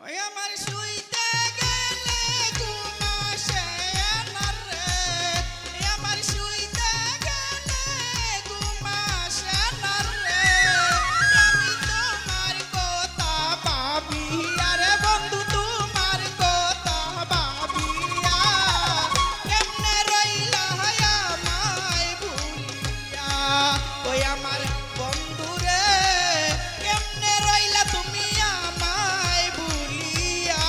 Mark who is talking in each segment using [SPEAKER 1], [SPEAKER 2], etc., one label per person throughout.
[SPEAKER 1] ওই আমার শুইতে গেলে ঘুম আসে না রে, আমার শুইতে গেলে ঘুম আসে না রে, আমি তোমার কথা ভাবিয়া রে বন্ধু তোমার কথা ভাবিয়া, কেমনে রইলা আমায় ভুলিয়া, ওই আমার বন্ধু রে কেমনে রইলা তুমি আমায় ভুলিয়া।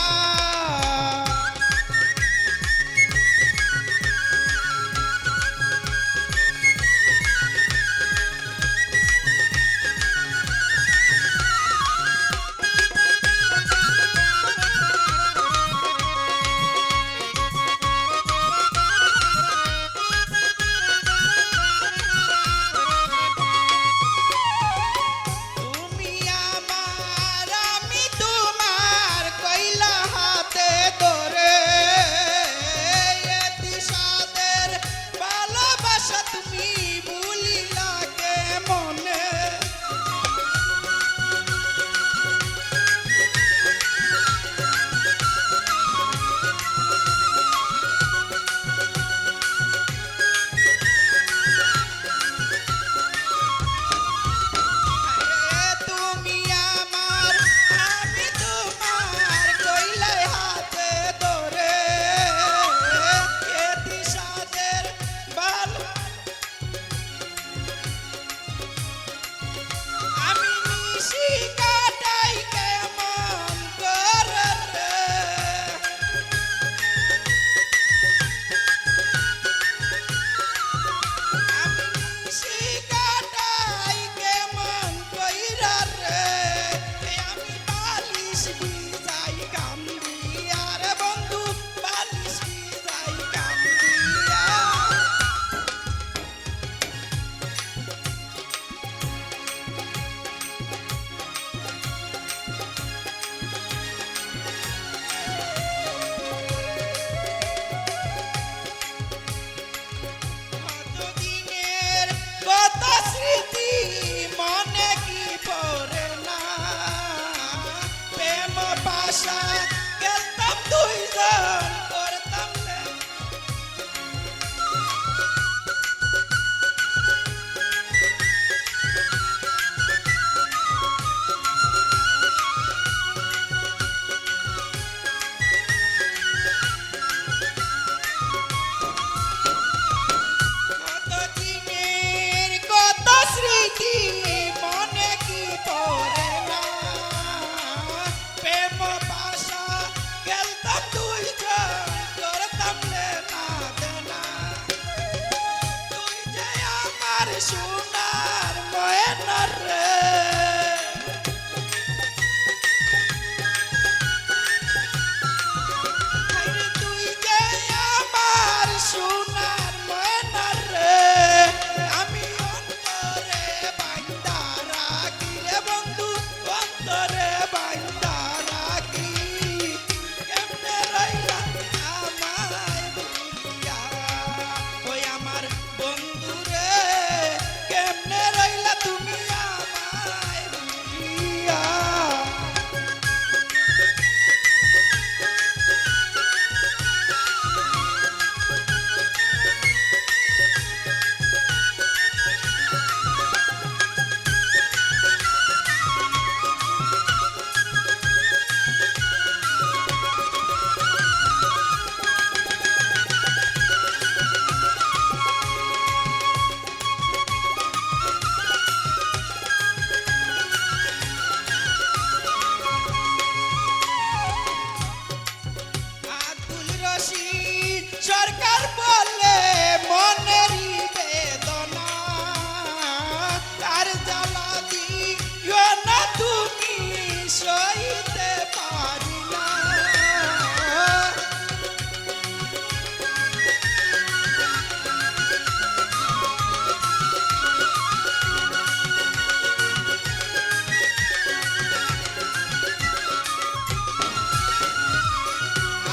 [SPEAKER 1] তুমি আমার আমি তোমার কইলা হাতে ধরে, এতি সাদের ভালোবাসা তুমি ভুলিলা কেমনে, তুমি আমার আমি তোমার কইলা হাতে ধরে, এতি সাদের ভালো আমি নিশি কাটাই কেমন করে রে, আমি নিশি কাটাই কেমন কইরা রে, আমি বালিশ ভিজাই গাম দিয়া রে বন্ধু বালিশ ভিজাই গাম দিয়া। কতদিনের কত স্মৃতি মনে কি পড়ে না, প্রেম ভাষা খেলতাম দুইজন করতাম না, কতদিনের কত স্মৃতি মনে কি পড়ে না, প্রেম ভাষা খেলতাম দুইজন করতাম না দেনা, তুই যে আমার সোনার ময়না রে, আরে তুই যে আমার সোনার ময়না রে, আমি অন্তরে বাইন্দা রাখি রে বন্ধু অন্তরে বাইন্দা রাখি, কেমনে রইলা আমায় ভুলিয়া, ওই আমার বন্ধু রে কেমনে রইলা তুমি আমায় ভুলিয়া। আব্দুল রশিদ সরকার বলে মনেরই বেদনা, তার জ্বালা দিও না তুমি সইতে পারি না,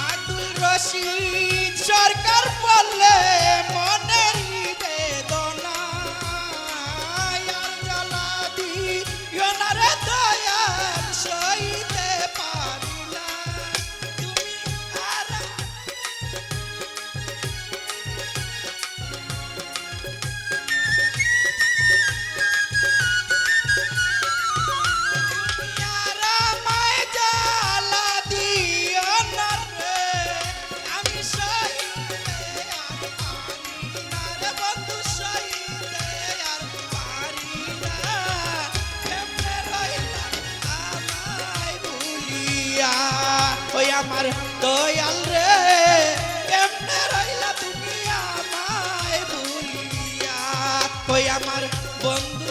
[SPEAKER 1] আব্দুল রশিদ সরকার বললে মনেরই বেদনা, আর জ্বালা দিও না রে দয়াল সইতে পারি না। আমার দয়াল রে কেমনে রইলা তুমি আমায় ভুলিয়া কই আমার বন্ধু